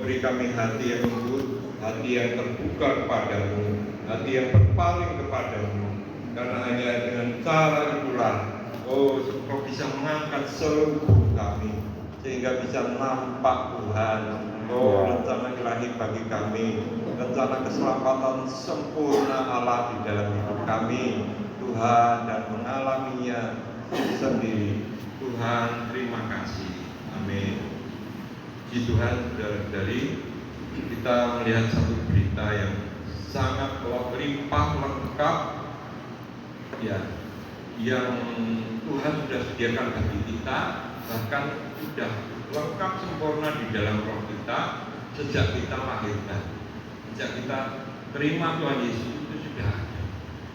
beri kami hati yang lembut, hati yang terbuka kepadamu, hati yang berpaling kepadamu. Karena hanya dengan cara itulah, Engkau bisa mengangkat seluruh kami, sehingga bisa nampak Tuhan, rencana ilahi bagi kami, rencana keselamatan sempurna Allah di dalam hidup kami, Tuhan, dan mengalaminya sendiri. Tuhan, terima kasih. Amin. Puji Tuhan, saudara-saudari, kita melihat satu berita yang sangat berlimpah lengkap, ya, yang Tuhan sudah sediakan bagi kita, bahkan sudah lengkap sempurna di dalam roh kita sejak kita lahirkan, sejak kita terima Tuhan Yesus itu sudah ada.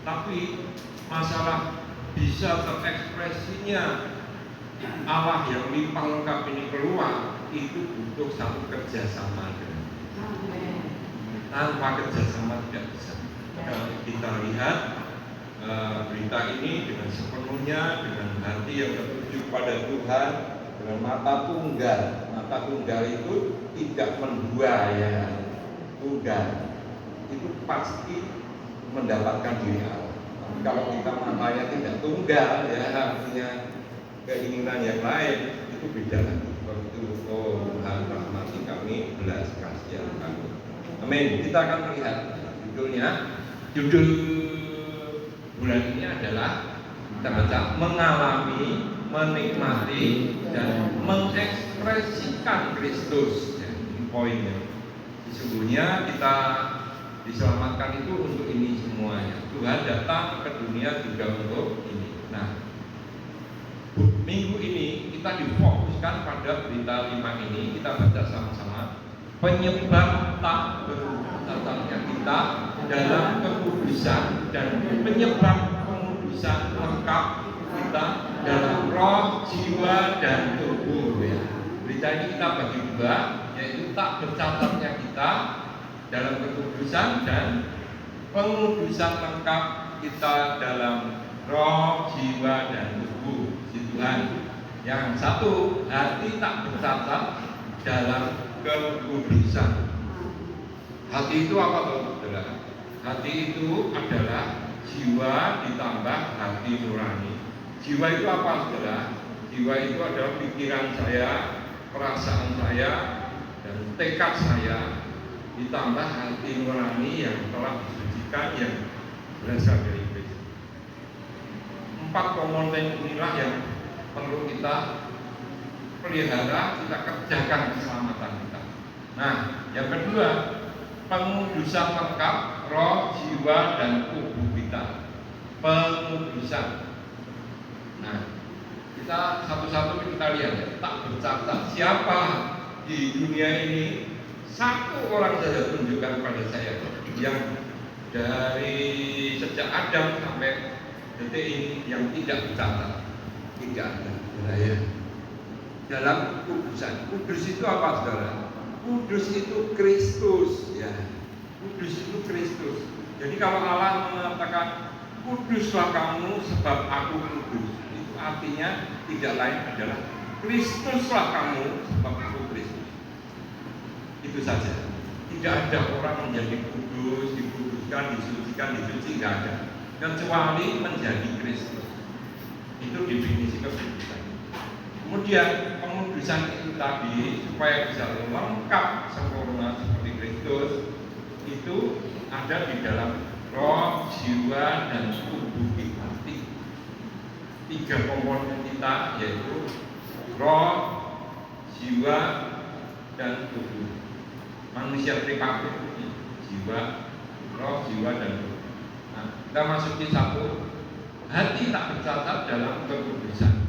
Tapi masalah bisa terekspresinya Allah yang limpah lengkap ini keluar, itu butuh satu kerjasama. Tanpa kerjasama tidak bisa. Kalau kita lihat berita ini dengan sepenuhnya, dengan hati yang tertuju pada Tuhan, dengan mata tunggal. Mata tunggal itu tidak mendua, ya, tunggal itu pasti mendapatkan diri Allah. Tapi kalau kita matanya tidak tunggal, ya, artinya keinginan yang lain, itu beda lagi. Itu Tuhan rahmati kami, belas kasihan kami. Amin. Kita akan melihat judul bulan ini adalah kita baca mengalami, menikmati, dan mengekspresikan Kristus. Ya, ini poinnya. Sesungguhnya kita diselamatkan itu untuk ini semuanya. Tuhan datang ke dunia juga untuk ini. Nah, minggu ini kita difokuskan pada berita 5 ini. Kita baca sama-sama. Penyebab tak bercatatnya kita dalam kekudusan, dan penyebab pengudusan lengkap kita dalam roh, jiwa, dan tubuh. Ya. Berita ini kita bagi dua, yaitu tak bercatatnya kita dalam kekudusan dan pengudusan lengkap kita dalam roh, jiwa, dan tubuh. Tuhan. Yang satu, hati tak bercatat dalam kekudusan. Hati itu apa, saudara? Hati itu adalah jiwa ditambah hati nurani. Jiwa itu apa, saudara? Jiwa itu adalah pikiran saya, perasaan saya, dan tekad saya, ditambah hati nurani yang telah disucikan, yang berasal dari Kristus. 4 komponen inilah yang perlu kita pelihara, kita kerjakan keselamatan kita. Nah, yang kedua, pengudusan lengkap roh, jiwa, dan tubuh kita. Pengudusan. Nah, kita satu-satu kita lihat, ya, tak bercatat. Siapa di dunia ini, satu orang saja tunjukkan pada saya yang dari sejak Adam sampai detik ini yang tidak bercatat. Tidak ada, ya. Dalam kudusan. Kudus itu apa, saudara? Kudus itu Kristus, ya. Kudus itu Kristus. Jadi kalau Allah mengatakan kuduslah kamu sebab aku kudus, itu artinya tidak lain adalah Kristuslah kamu sebab aku Kristus. Itu saja. Tidak ada orang menjadi kudus, dikuduskan, disucikan, disuci, tidak ada, kecuali menjadi Kristus. Itu definisi kekudusan. Kemudian pengudusan itu tadi supaya bisa lengkap sempurna seperti Kristus, itu ada di dalam roh, jiwa, dan tubuh kita. 3 komponen kita, yaitu roh, jiwa, dan tubuh. Manusia tripartit, jiwa, roh, jiwa, dan tubuh. Nah, kita masuki 1. Hati tak bercatat dalam kekudusan.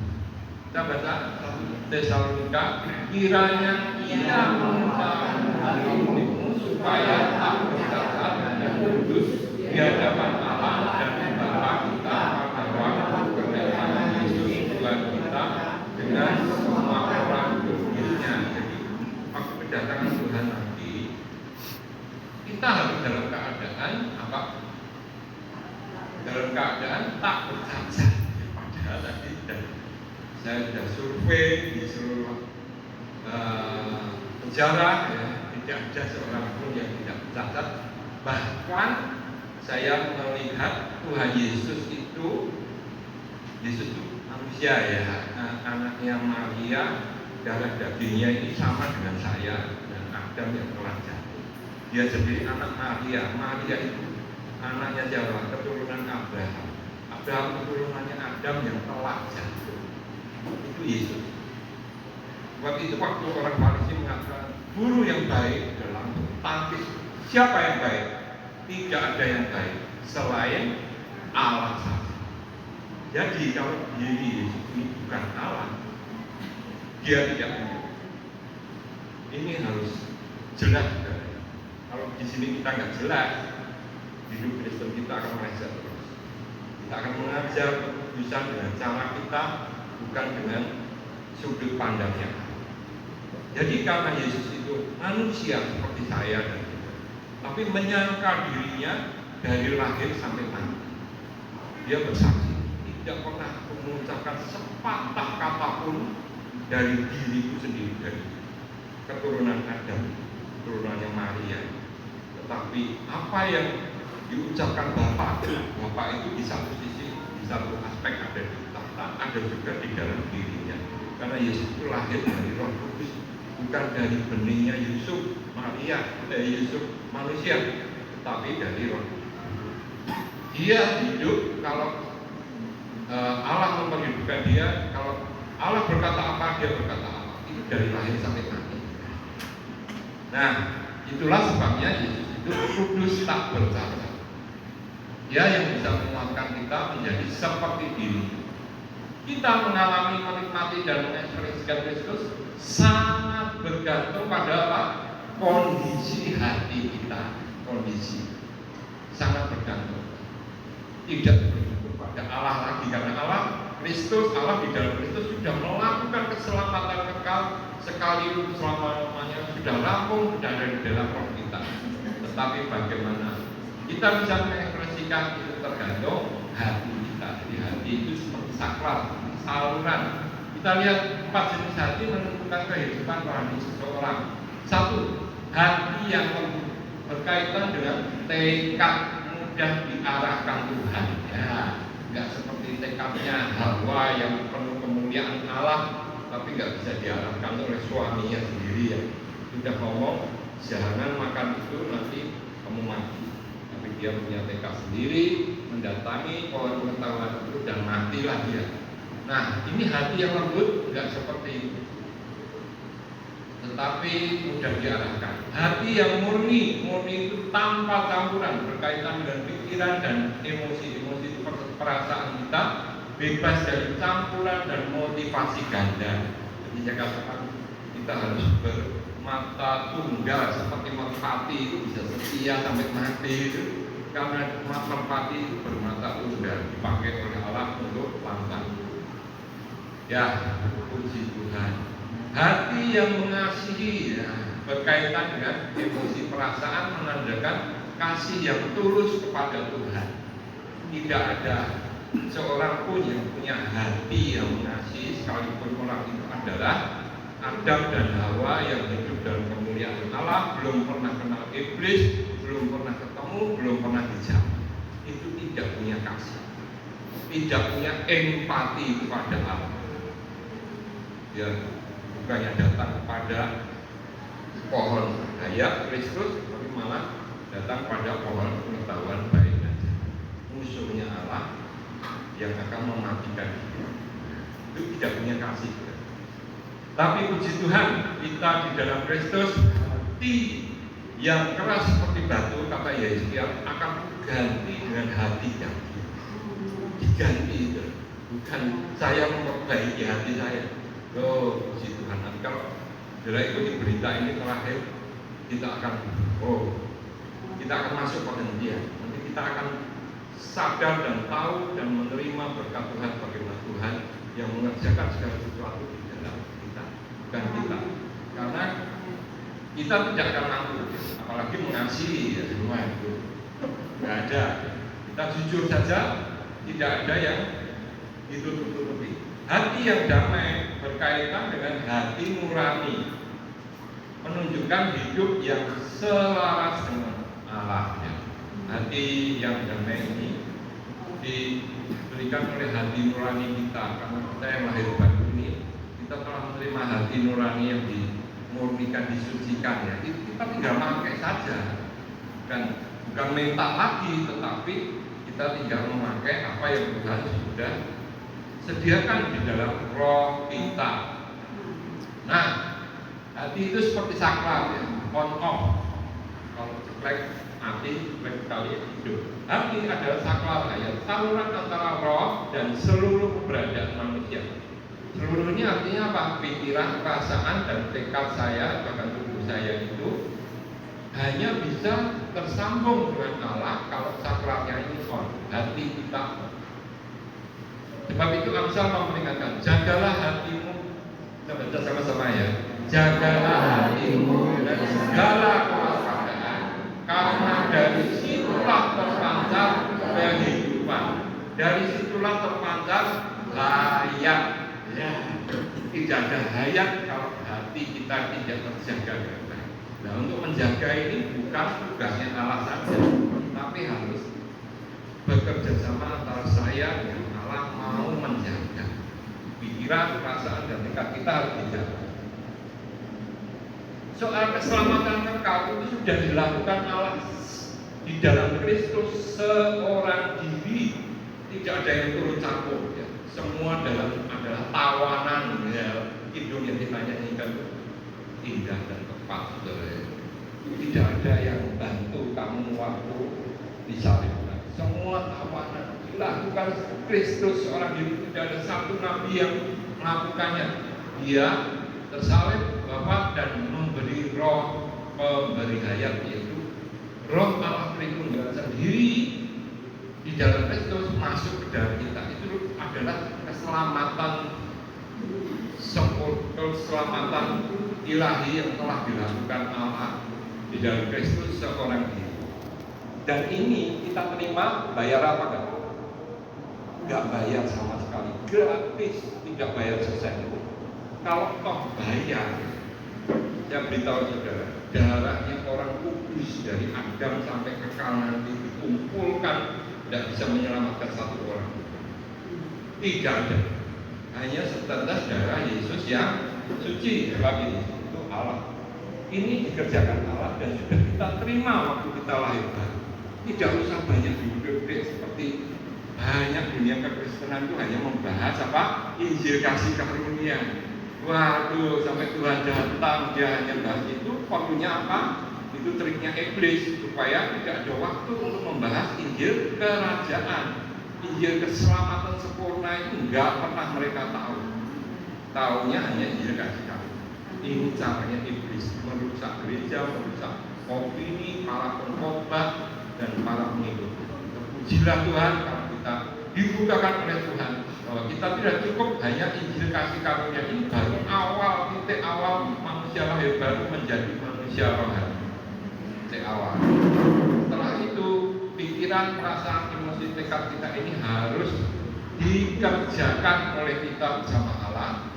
Kita baca 1 Tesalonika, kiranya ia mengundang hatimu supaya tak bercatat dan kudus di hadapan Allah dan Bapa kita pada waktu kedatangan Yesus Tuhan kita dengan semua orang kudusnya. Jadi waktu kedatangan Tuhan nanti, kita harus dalam keadaan apa? Dalam keadaan tak bercacat. Padahal tadi saya sudah survei di seluruh penjara, ya, di tidak ada seorang pun yang tidak cacat. Bahkan saya melihat Tuhan Yesus itu manusia ya, anaknya Maria, darah dagingnya ini sama dengan saya dan Adam yang telah jatuh. Dia sendiri anak Maria. Maria itu anaknya siapa? Keturunan Abraham. Abraham keturunannya Adam yang telah jatuh. Itu Yesus. Waktu itu waktu orang Farisi mengatakan guru yang baik dalam tangkis. Siapa yang baik? Tidak ada yang baik selain Allah saja. Jadi kalau diri Yesus ini bukan Allah, dia tidak punya. Ini harus jelas. Kalau di sini kita nggak jelas, hidup Kristen kita akan meleset terus. Kita akan mengajar kekudusan dengan cara kita, bukan dengan sudut pandangnya. Jadi karena Yesus itu manusia seperti saya dan kita, tapi menyangka dirinya dari lahir sampai mati. Dia bersaksi, tidak pernah mengucapkan sepatah kata pun dari diriku sendiri, dari keturunan Adam, keturunannya Maria. Tetapi apa yang diucapkan Bapak itu di satu sisi, di satu aspek ada di tahta, ada juga di dalam dirinya. Karena Yesus itu lahir dari Roh Kudus, bukan dari benihnya Yusuf, Maria, dari Yusuf manusia, tetapi dari Roh Kudus. Dia hidup kalau Allah memperhidupkan dia. Kalau Allah berkata apa, dia berkata apa. Itu dari lahir sampai mati. Nah, itulah sebabnya Yesus itu kudus tak bercacat. Dia yang bisa menguatkan kita menjadi seperti diri. Kita mengalami, menikmati dan mengekspresikan Kristus sangat bergantung pada apa? Kondisi hati kita. Kondisi sangat bergantung. Tidak bergantung pada Allah lagi, karena Allah Kristus, Allah di dalam Kristus sudah melakukan keselamatan kekal sekali selama-lamanya, sudah rampung, sudah ada di dalam roh kita. Tetapi bagaimana kita bisa mengekspresikan itu tergantung hati kita. Jadi hati itu seperti sakral, saluran. Kita lihat 4 jenis hati menentukan kehidupan rohani seseorang. 1. Hati yang berkaitan dengan tekad mudah diarahkan Tuhan. Ya, nggak seperti tekadnya Hawa yang penuh kemuliaan Allah, tapi nggak bisa diarahkan oleh suaminya sendiri ya. Sudah ngomong jangan makan itu nanti kamu mati. Tapi dia punya tekad sendiri, mendatangi pohon pengetahuan itu dan matilah dia. Nah, ini hati yang lembut, nggak seperti itu, tetapi mudah diarahkan. Hati yang murni itu tanpa campuran, berkaitan dengan pikiran dan emosi-emosi itu perasaan kita, bebas dari campuran dan motivasi ganda. Jadi saya katakan kita harus bermata tunggal seperti merpati itu bisa setia sampai mati itu. Karena merpati itu bermata tunggal, dipakai oleh Allah untuk lambang. Ya, puji Tuhan. Hati yang mengasihi ya, berkaitan dengan emosi perasaan, menandakan kasih yang tulus kepada Tuhan. Tidak ada seorang pun yang punya hati yang mengasihi, sekalipun orang itu adalah Adam dan Hawa yang hidup dalam kemuliaan Allah, belum pernah kenal iblis, belum pernah ketemu, belum pernah dijamah. Itu tidak punya kasih, tidak punya empati kepada Allah. Dia bukannya datang kepada pohon hayat Kristus, tapi malah datang pada pohon pengetahuan baik dan jahat, musuhnya Allah yang akan mematikan dia. Itu tidak punya kasih. Tapi puji Tuhan, kita di dalam Kristus, hati yang keras seperti batu, kata Yeskiel, akan ganti dengan hati yang diganti itu. Bukan saya memperbaiki hati saya. Oh, puji Tuhan. Nanti kalau sudah ikuti berita ini terakhir, kita akan masuk penghentian. Nanti kita akan sadar dan tahu dan menerima berkat Tuhan, bagaimana Tuhan yang mengerjakan segala sesuatu di dalam kita, bukan kita. Karena kita tidak akan mampu, apalagi mengasihi ya, semua itu nggak ada. Kita jujur saja, tidak ada yang ditutup-tutupi. Hati yang damai berkaitan dengan hati nurani, menunjukkan hidup yang selaras dengan Allah. Hati yang damai ini diberikan oleh hati nurani kita, karena kita yang lahir baru ini kita telah menerima hati nurani yang dimurnikan, disucikan ya. Kita tinggal pakai saja dan bukan minta lagi, tetapi kita tinggal memakai apa yang Tuhan sudah sediakan di dalam roh kita. Nah, hati itu seperti saklar ya, on off. Kalau ceklek mati, ceklek sekali hidup. Hati adalah saklar ayat, saluran antara roh dan seluruh keberadaan manusia. Seluruhnya artinya apa? Pikiran, perasaan, dan tekad saya, bahkan tubuh saya itu hanya bisa tersambung dengan Allah kalau saklarnya ini on, hati kita. Sebab itu Amsal memperingatkan, jagalah hatimu. Kita baca sama-sama ya. Jagalah hatimu dan segala kewaspadaan, karena dari situlah terpancar kehidupan. Dari situlah terpancar hayat. Ya, tidak ada hayat kalau hati kita tidak terjaga dengan baik. Nah, untuk menjaga ini bukan tugasnya Allah saja, tapi harus bekerja sama antara saya dengan Allah, mau menjaga pikiran, perasaan, dan tekad kita harus dijaga. Soal keselamatan kekal itu sudah dilakukan Allah di dalam Kristus seorang diri, tidak ada yang turun campur ya. Semua adalah tawanan ya. Hidung yang kita nyanyikan indah dan tepat, tidak ada yang bantu kamu waktu disalibkan. Semua tawanan dilakukan Kristus seorang diri, tidak ada satu nabi yang melakukannya. Dia tersalib Bapa dan memberi roh pemberi hayat, yaitu roh Allah Tritunggal sendiri di dalam Kristus masuk ke dalam kita. Itu adalah keselamatan keselamatan ilahi yang telah dilakukan Allah di dalam Kristus seorang diri. Dan ini kita terima, bayar apa kan? Gak bayar sama sekali, gratis, tidak bayar sesen. Kalau toh bayar, saya beritahu saudara, darahnya orang kudus dari Adam sampai kekal nanti dikumpulkan, tidak bisa menyelamatkan satu orang. Tidak ada, hanya setetes darah Yesus yang suci. Sebab itu Allah. Ini dikerjakan Allah dan sudah kita terima waktu kita lahir baru. Tidak usah banyak diudik seperti banyak dunia kekristenan itu hanya membahas apa? Injil kasih karunia. Waduh, sampai Tuhan datang dia hanya bahas itu. Waktunya apa? Itu triknya iblis supaya tidak ada waktu untuk membahas Injil kerajaan. Injil keselamatan sempurna itu enggak pernah mereka tahu. Taunya hanya Injil kasih karunia. Ini caranya iblis merusak gereja, merusak opini para pengkhotbah dan para pengikut. Pujilah Tuhan kalau kita dibukakan oleh Tuhan bahwa kita tidak cukup hanya Injil kasih karunia ini baru awal, titik awal manusia lahir baru menjadi manusia rohani. Titik awal. Setelah itu pikiran, perasaan, emosi, tekad kita ini harus dikerjakan oleh kita bersama Allah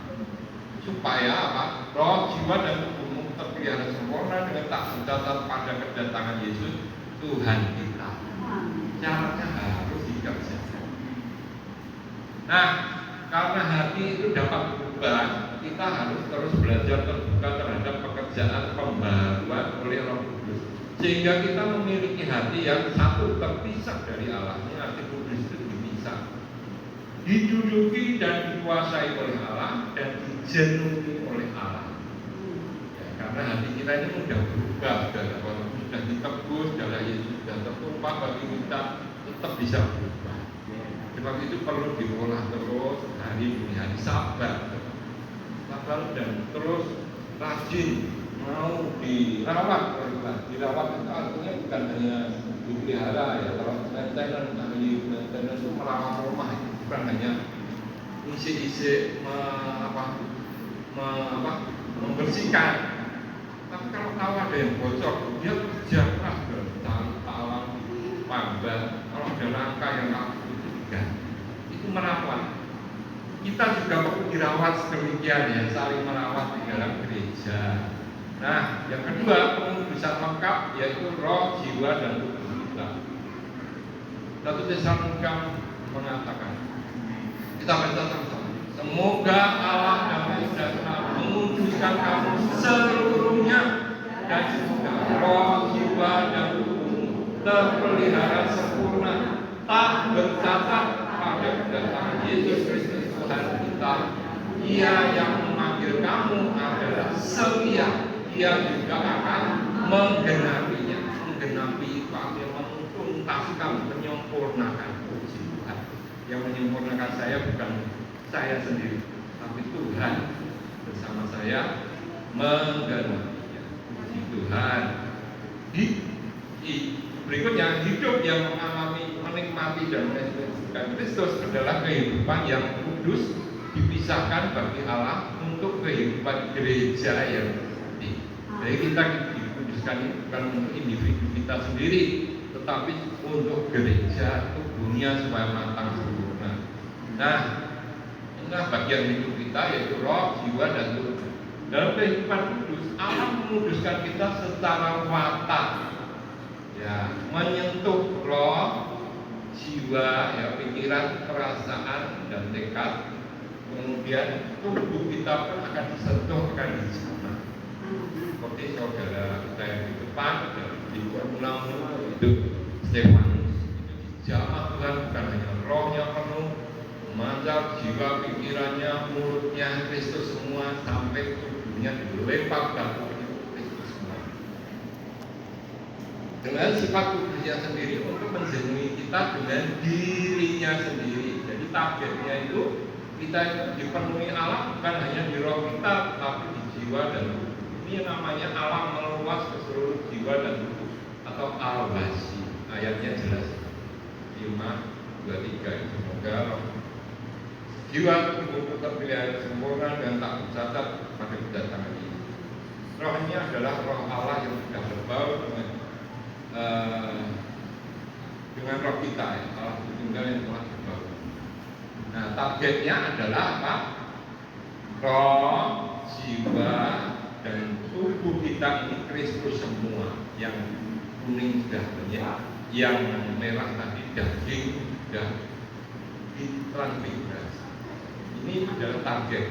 supaya apa? Roh, jiwa, dan tubuhmu terpelihara sempurna dengan tak tercatat pada kedatangan Yesus Tuhan kita. Caranya harus dikerjakan. Nah, karena hati itu dapat berubah, kita harus terus belajar terbuka terhadap pekerjaan pembaruan oleh Roh Kudus, sehingga kita memiliki hati yang satu, terpisah dari Allah. Ini arti kudus itu dipisah, diduduki dan dikuasai oleh Allah dan dijenuhi oleh Allah. Ya, karena hati kita ini mudah berubah, sudah ditebus, darah Yesus sudah tertumpah bagi kita, tetap bisa berubah. Sebab itu perlu diolah terus hari demi hari, sabar dan terus rajin, mau dirawat. Dirawat itu artinya bukan hanya dipelihara ya, kalau maintenance itu merawat rumah itu bukan hanya isi-isi membersihkan, tapi kalau tahu ada yang bocor, dia kerja keras bertahun pambah. Kalau ada langkah yang itu merawat. Kita juga perlu dirawat sedemikian ya, saling merawat di dalam gereja. Nah, yang kedua, pengudusan lengkap yaitu roh, jiwa, dan tubuh kita. 1 Tesalonika mengatakan, kita baca sama-sama. Semoga Allah damai sejahtera menguduskan kamu seluruhnya, dan semoga roh, jiwa, dan tubuhmu terpelihara sempurna, tak bercacat pada kedatangan Yesus Kristus Tuhan kita. Ia yang memanggil kamu adalah setia. Ia juga akan menggenapinya. Menggenapi artinya menuntaskan, menyempurnakan. Puji Tuhan. Yang menyempurnakan saya bukan saya sendiri, tapi Tuhan bersama saya menggenapinya. Puji Tuhan. Berikutnya, hidup yang mengalami, menikmati dan mengekspresikan Kristus adalah kehidupan yang kudus, dipisahkan bagi Allah untuk kehidupan gereja yang penting. Jadi kita dikuduskan ini bukan untuk individu kita sendiri, tetapi untuk gereja, tubuhnya supaya matang sempurna. Nah, inilah bagian hidup kita, yaitu roh, jiwa, dan tubuh. Dalam kehidupan kudus, Allah menguduskan kita secara watak, ya, menyentuh roh, jiwa, ya, pikiran, perasaan, dan tekad. Kemudian tubuh kita pun akan disentuh, akan dijamah. Seperti saudara kita yang di depan, di ulang hidup Stefanus, itu dijamah Tuhan, bukan hanya rohnya penuh, memancar jiwa, pikirannya, mulutnya, Kristus semua, sampai tubuhnya dilepaskan Kristus semua. Dengan sifat tubuhnya sendiri untuk menjenuhi kita dengan dirinya sendiri. Jadi targetnya itu kita dipenuhi Allah bukan hanya di roh kita, tapi di jiwa dan tubuh. Ini yang namanya Allah meluas ke seluruh jiwa dan tubuh, atau al-wasi. Ayatnya jelas. 5:23. Semoga jiwa tubuh terpelihara sempurna dan tak tercatat pada kedatangan ini. Roh ini adalah roh Allah yang sudah berbaur dengan roh kita, ya. Allah Tritunggal yang telah berbaur. Nah, targetnya adalah apa? Roh, jiwa, dan tubuh kita ini Kristus semua. Yang kuning sudah banyak, yang merah tadi daging sudah ditransmigrasi. Ini adalah target.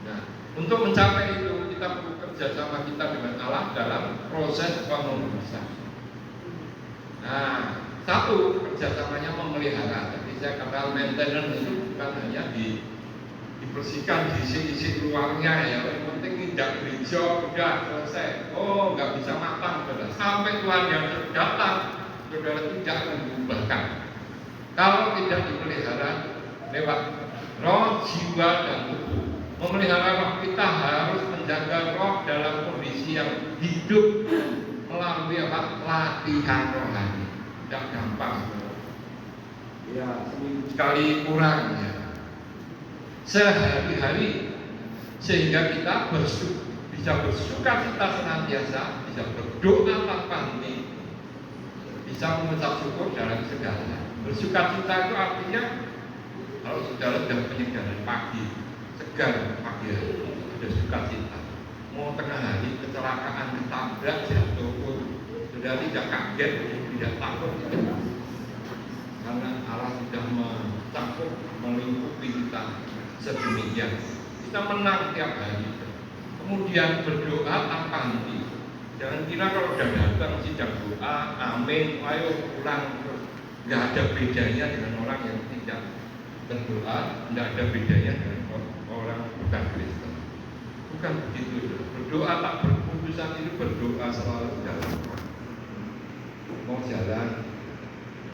Nah, untuk mencapai itu kita perlu kerjasama kita dengan Allah dalam proses pengudusan. Nah, satu, kerjasamanya memelihara. Jadi saya katakan maintenance itu bukan hanya dibersihkan, diisi luarnya, ya. Yang penting tidak hijau, udah selesai. Oh, nggak bisa matang, saudara. Sampai Tuhan yang datang, saudara tidak akan diubahkan. Kalau tidak dipelihara lewat roh, jiwa, dan tubuh. Memelihara roh kita harus menjaga roh dalam kondisi yang hidup melalui apa? Latihan rohani. Tidak gampang. Ya, seminggu sekali kurang, ya. Sehari-hari, sehingga kita bisa bersuka cita senantiasa, bisa berdoa tanpa henti, bisa mengucap syukur dalam segala. Bersuka cita itu artinya kalau saudara sudah penyegaran pagi, segar pagi hari, ada suka cita. Mau tengah hari kecelakaan, ditabrak, jatuh pun saudara tidak kaget, tidak takut, karena Allah sudah mencakup, melingkupi kita sedemikian. Kita menang tiap hari. Kemudian berdoa tanpa henti. Jangan kira kalau sudah datang sidang doa, amin, ayo pulang. Nggak ada bedanya dengan orang yang tidak berdoa, nggak ada bedanya dengan orang bukan Kristen. Bukan begitu. Berdoa tak berputusan itu berdoa selalu dalam roh. Mau jalan,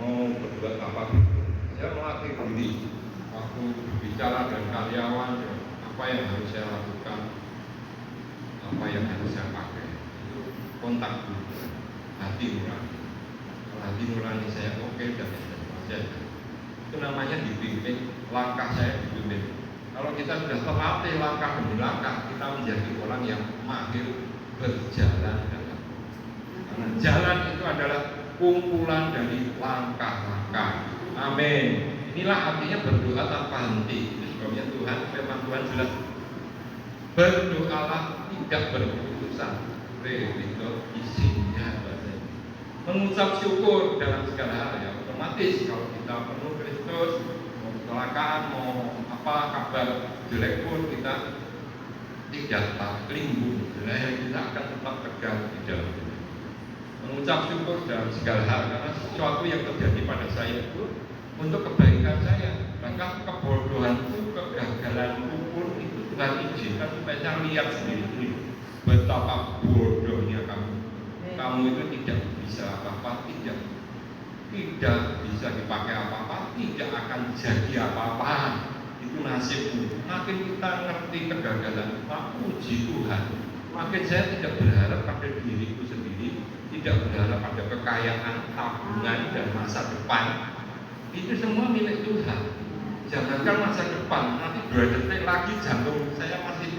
mau berbuat apapun, saya melatih diri. Waktu bicara dengan karyawan, apa yang harus saya lakukan, apa yang harus saya pakai, itu kontak dulu, hati nurani. Hati nurani saya oke, dan saya itu namanya dipimpin, langkah saya dipimpin. Kalau kita sudah terlatih langkah demi langkah, kita menjadi orang yang mahir berjalan dalam. Karena jalan itu adalah kumpulan dari langkah-langkah. Amin. Inilah artinya berdoa tanpa henti. Itu sebabnya Tuhan, firman Tuhan jelas. Berdoalah tidak berkeputusan. Itu isinya bahasanya. Mengucap syukur dalam segala hal ya otomatis kalau kita penuh Kristus, mau kecelakaan, mau apa kabar jelek pun kita tidak terlinggung, kita akan tetap tegar di dalam itu. Mengucap syukur dalam segala hal karena sesuatu yang terjadi pada saya itu untuk kebaikan saya. Bahkan kebodohanku, kegagalanku pun itu Tuhan izinkan supaya saya lihat sendiri betapa bodohnya kamu. Kamu itu tidak bisa apa-apa, tidak bisa dipakai apa-apa, tidak akan jadi apa-apa. Itu nasibmu. Makin kita ngerti kegagalan kita, puji Tuhan. Makin saya tidak berharap pada diriku sendiri, tidak berharap pada kekayaan, tabungan dan masa depan. Itu semua milik Tuhan. Jangankan masa depan, nanti 2 detik lagi jantung saya masih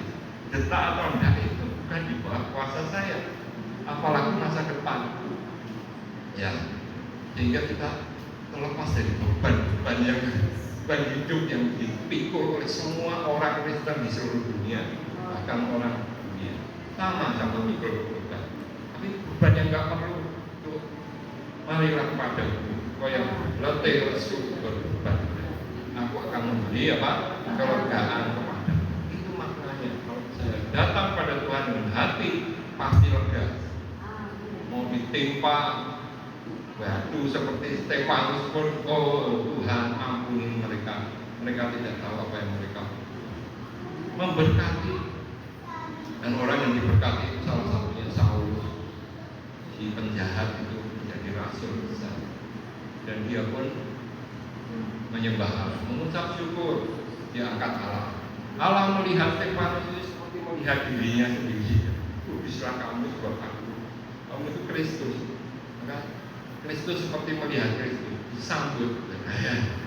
detak atau enggak, itu bukan di bawah kuasa saya. Apalagi masa depan. Ya, sehingga kita terlepas dari beban hidup yang dipikul oleh semua orang Kristen di seluruh dunia, bahkan orang dunia sama mikul beban. Tapi beban yang nggak perlu itu marilah kepadaku, kau yang letih lesu berbeban, aku akan memberi kelegaan kepadamu. Itu maknanya kalau saya datang pada Tuhan dengan hati pasti lega. Mau ditimpa batu seperti Stefanus pun, oh Tuhan ampuni mereka tidak tahu apa yang mereka memberkati. Dan orang yang diberkati itu salah satunya Saulus, si penjahat itu menjadi rasul besar, dan dia pun menyembah Allah, mengucap syukur, dia angkat Allah. Allah melihat Stefanus itu seperti melihat dirinya sendiri. Kuduslah kamu sebab kamu itu Kristus. Maka Kristus seperti melihat Kristus, disambut.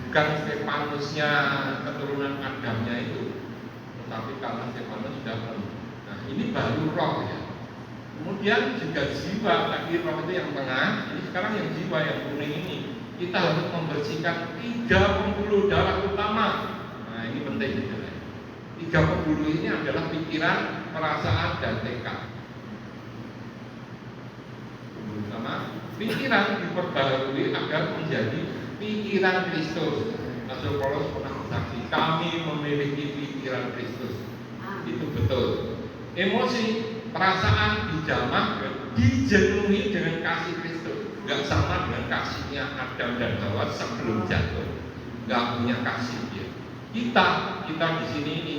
Bukan Stefanusnya keturunan Adamnya itu, tetapi karena Stefanus sudah penuh. Nah ini baru roh ya. Kemudian juga jiwa, tadi roh itu yang tengah, ini sekarang yang jiwa yang kuning ini. Kita harus membersihkan 3 pembuluh darah utama. Nah ini penting juga. 3 pembuluh ini adalah pikiran, perasaan, dan tekad. Sama pikiran diperbarui agar menjadi pikiran Kristus. Rasul Paulus pernah bersaksi, kami memiliki pikiran Kristus. Itu betul. Emosi, perasaan dijamak, dijenuhi dengan kasih Kristus. Gak sama dengan kasihnya Adam dan Hawa sebelum jatuh. Gak punya kasih dia. Kita di sini ini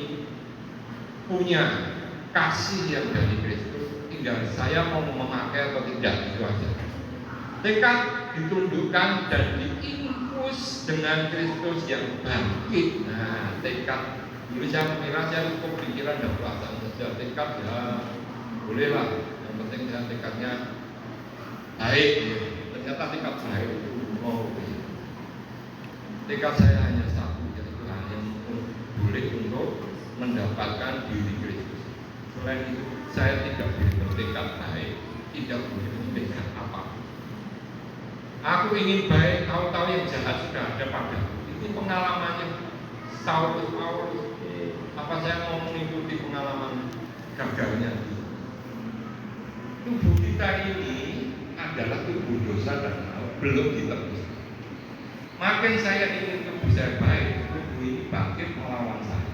punya kasih yang dari Kristus. Tinggal saya mau memakai atau tidak, itu aja. Tekad ditundukkan dan diinfus dengan Kristus yang bangkit. Nah, tekad dulu saya mengira saya cukup pikiran dan perasaan saja. Tekad ya bolehlah, yang penting saya tekadnya baik. Ternyata tekad saya itu tekad saya hanya satu, yaitu hanya boleh untuk mendapatkan diri Kristus. Selain itu saya tidak boleh bertekad baik, tidak boleh bertekad apa. Aku ingin baik, tahu-tahu yang jahat sudah ada padaku. Itu pengalamannya Paulus. Apa saya mau mengikuti pengalaman gagalnya? Tubuh kita ini adalah tubuh dosa dan maut, belum ditebus. Makin saya ingin tubuh saya baik, tubuh ini bangkit melawan saya.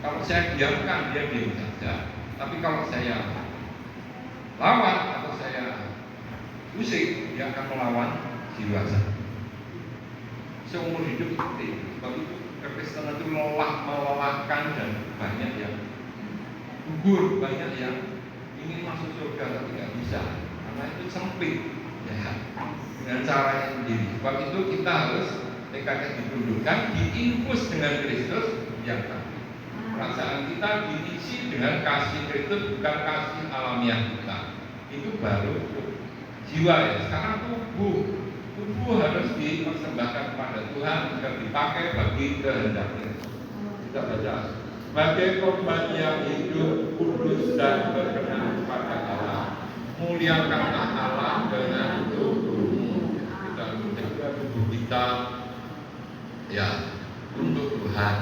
Kalau saya diamkan, dia diam saja. Tapi kalau saya lawan atau saya usik, dia akan melawan jiwa saya. Seumur hidup seperti itu. Sebab itu kekristenan itu melelahkan dan banyak yang gugur, banyak yang ingin masuk surga tapi tidak bisa karena itu sempit ya, dengan caranya sendiri. Sebab itu kita harus tekadnya ditundukkan, diinfus dengan Kristus yang tadi. Perasaan kita diisi dengan kasih Kristus, bukan kasih alamiah kita. Itu baru jiwa ya. Sekarang tubuh harus dipersembahkan kepada Tuhan agar dipakai bagi kehendaknya. Kita baca, sebagai korban yang hidup, kudus dan berkenan kepada Allah, muliakanlah Allah dengan tubuhmu. Kita menjaga tubuh kita ya untuk Tuhan.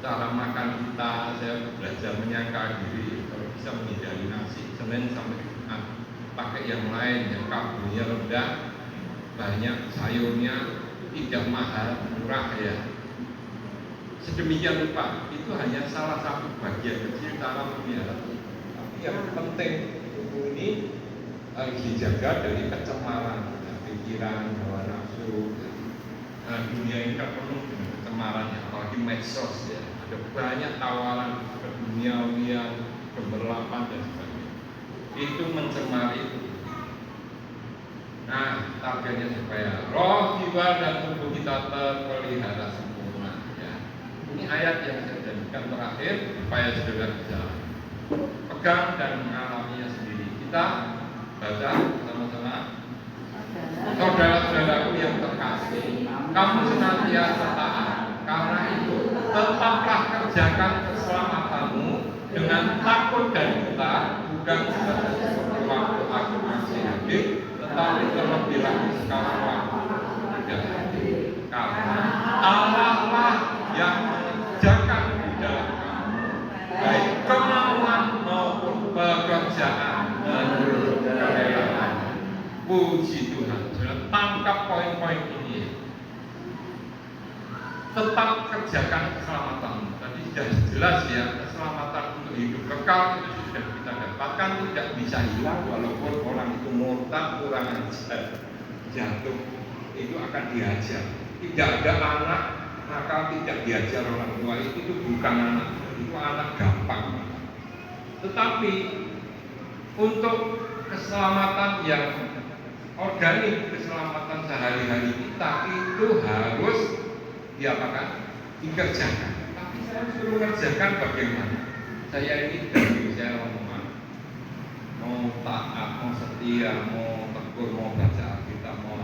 Cara makan kita, saya belajar menyangka diri. Kalau bisa menghindari nasi Senin sampai Jumat, pakai yang lain yang karbonya rendah, banyak sayurnya, tidak mahal, murah ya. Sedemikian rupa, itu hanya salah satu bagian kecil dalam memelihara tubuh. Tapi yang penting tubuh ini harus dijaga dari kecemaran, pikiran, hawa nafsu. Nah, dunia ini kan penuh dengan kecemarannya, apalagi medsos ya. Ada banyak tawaran keduniawian, keberlapan dan sebagainya. Itu mencemari. Nah, targetnya supaya roh, jiwa dan tubuh kita terpelihara sempurna. Ya. Ini ayat yang saya jadikan terakhir supaya saudara bisa pegang dan mengalaminya sendiri. Kita baca sama-sama. Saudara-saudaraku yang terkasih, kamu senantiasa taat. Karena itu, tetaplah kerjakan keselamatanmu dengan takut dan gentar, bukan seperti waktu aku masih hadir, tetapi terlebih lagi sekarang waktu tidak hadir. Karena Allah lah yang mengerjakan di dalam kamu, baik kemauan maupun pekerjaan menurut kerelaan. Puji Tuhan. Tangkap poin-poin ini. Tetap kerjakan keselamatan. Tadi sudah jelas ya, keselamatan untuk hidup kekal itu sudah kita dapatkan, tidak bisa hilang walaupun orang itu murtad, kurang ajar, jatuh, itu akan dihajar. Tidak ada anak maka tidak diajar orang tua, itu bukan anak, itu anak gampang. Tetapi untuk keselamatan yang organik, keselamatan sehari-hari kita itu harus diapakan? Dikerjakan. Tapi saya suruh kerjakan bagaimana? Saya ini dari saya ngomong, mau taat, mau setia, mau tegur, mau baca Alkitab, mau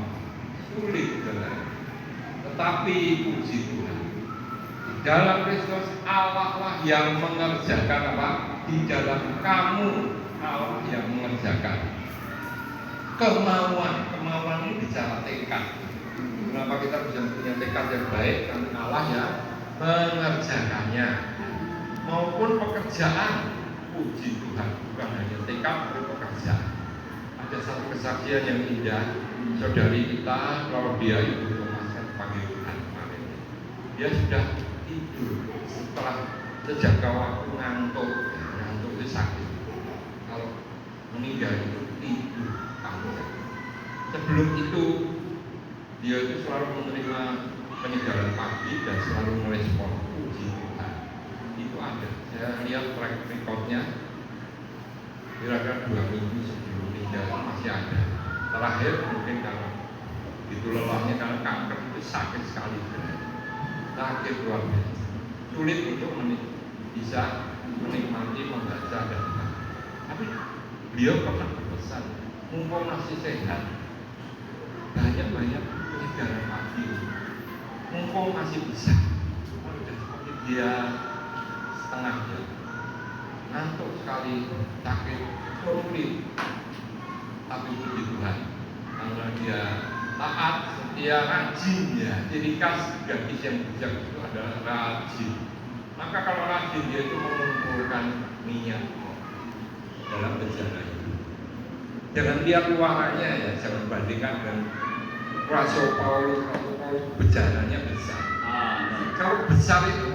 sulit jalan. Tetapi puji Tuhan, di dalam Kristus Allah lah yang mengerjakan apa? Di dalam kamu Allah yang mengerjakan. Kemauan ini bicara tekad. Kenapa kita bisa punya tekad yang baik? Karena Allah ya mengerjakannya. Maupun pekerjaan, puji Tuhan, bukan hanya tekad tapi pekerjaan. Ada satu kesaksian yang indah, saudari kita Claudia Ibu Thomas panggil Tuhan kemarin. Dia sudah tidur setelah sejak waktu ngantuk itu sakit. Kalau meninggal itu tidur. Sebelum itu dia itu selalu menerima penyegaran pagi dan selalu merespon. Puji Tuhan. Itu ada. Saya lihat track recordnya kira-kira 2 minggu sebelum meninggal masih ada. Terakhir mungkin kalau itu lelahnya karena kanker itu sakit sekali. Sakit luar biasa. Sulit untuk bisa menikmati, membaca dan tapi beliau pernah berpesan, mumpung masih sehat, banyak-banyak penyegaran pagi, mumpung masih bisa. Sudah seperti dia setengah jam, ngantuk sekali, sakit, sulit. Tapi puji Tuhan, karena dia taat, setia, rajin ya. Jadi khas gadis yang bijak itu adalah rajin. Maka kalau rajin dia itu mengumpulkan minyak dalam bencana itu. Jangan lihat luarannya ya, jangan bandingkan dengan Rasul Paulus bencananya besar. Kalau besar itu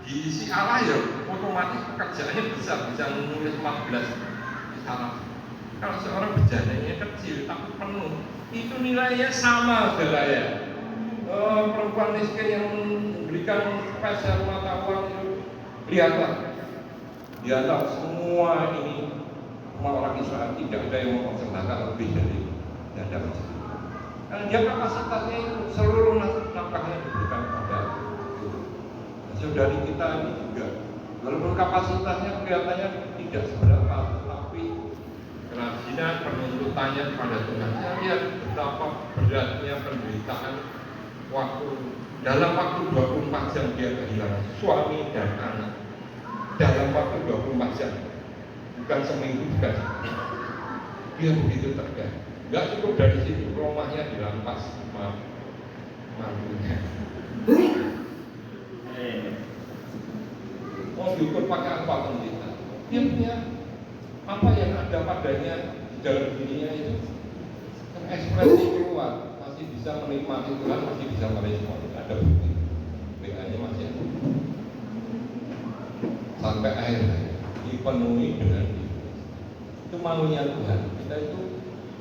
diisi Allah ya, otomatis pekerjaannya besar, bisa menulis 14 salah. Kalau seorang bencananya kecil tapi penuh, itu nilainya sama saudara ya. Perempuan miskin yang memberikan spesial mata uang itu, lihatlah di atas semua ini semua orang Israel tidak ada yang mempersembahkan lebih dari dada masjid. Karena dia kapasitasnya itu seluruh nafkahnya diberikan kepada itu. Nah, saudari kita ini juga, walaupun kapasitasnya kelihatannya tidak seberapa, tetapi kerajinan penuntutannya kepada Tuhan. Saya lihat betapa beratnya penderitaan dalam waktu 24 jam dia kehilangan suami dan anak. Dalam waktu 24 jam, bukan seminggu, bukan dia begitu tegar. Enggak cukup dari situ, rumahnya dirampas sama mantunya. Mau diukur pakai apa kita? Dia punya apa yang ada padanya di dalam dirinya itu ekspresi keluar, masih bisa menikmati Tuhan, masih bisa merespon. Ada bukti, WA-nya masih ada. Sampai akhirnya dipenuhi dengan itu maunya Tuhan. Kita itu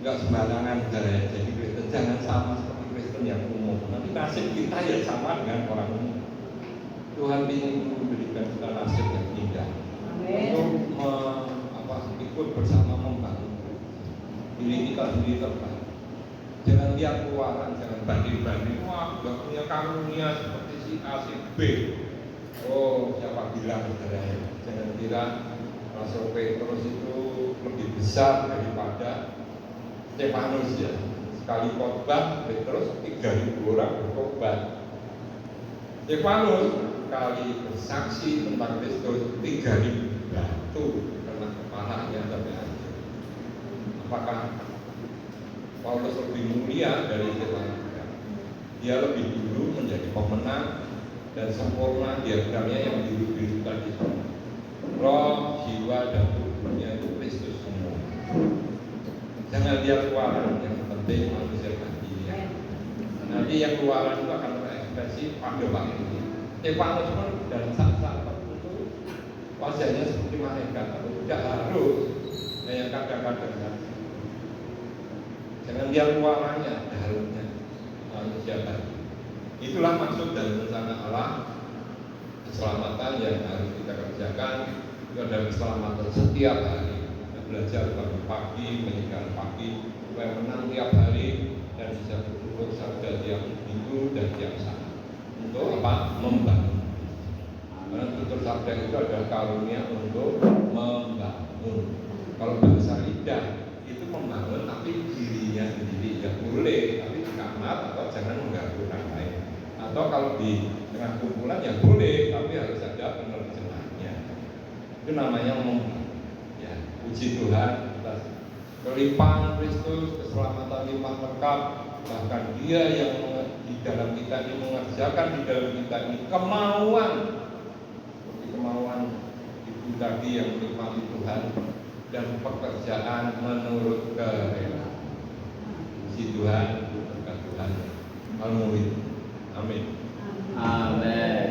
nggak sembarangan jadi Kristen, jangan sama seperti Kristen yang umum. Nanti nasib kita ya sama dengan orang umum. Tuhan ingin memberikan kita nasib yang indah untuk ikut bersama membangun diri kita sendiri terbaik. Jangan lihat keluaran, jangan banding-banding. Wah, gak punya karunia seperti si A, si B. Oh, siapa bilang saudara? Jangan kira Rasul Petrus itu lebih besar daripada Stefanus ya. Sekali khotbah Petrus 3.000 orang bertobat. Stefanus sekali bersaksi tentang Kristus 3.000 batu kena kepalanya sampai hancur. Apakah Paulus lebih mulia dari Stefanus? Dia lebih dulu menjadi pemenang dan sempurna diagramnya yang biru-biru tadi. Roh, jiwa, dan tubuhnya itu Kristus semua. Jangan lihat keluaran, yang penting manusia batinnya. Nanti yang keluaran itu akan berekspresi pada waktu ini. Stefanus pun dan saat-saat tertentu wajahnya seperti malaikat, tapi tidak harus yang kadang-kadang. Jangan lihat keluarannya, dalamnya manusia batin. Itulah maksud dan rencana Allah. Keselamatan yang harus kita kerjakan itu adalah keselamatan setiap hari. Kita belajar bangun pagi, meninggal pagi, supaya menang tiap hari dan bisa bersyukur saja tiap minggu dan tiap saat. Untuk apa? Membangun. Karena tutur sabda itu adalah karunia untuk membangun. Kalau bahasa lidah itu membangun, tapi dirinya sendiri ya boleh, tapi di kamar atau jangan mengganggu orang lain. Atau kalau di tengah kumpulan ya boleh, tapi harus ada penerjemahnya. Itu namanya membangun. Ya, puji Tuhan atas kelimpahan Kristus, keselamatan limpah lengkap. Bahkan Dia yang di dalam kita ini mengerjakan di dalam kita ini kemauan, seperti kemauan ibu tadi yang menikmati Tuhan dan pekerjaan menurut kerelaan. Puji Tuhan, berkat Tuhan. Amin. Amin.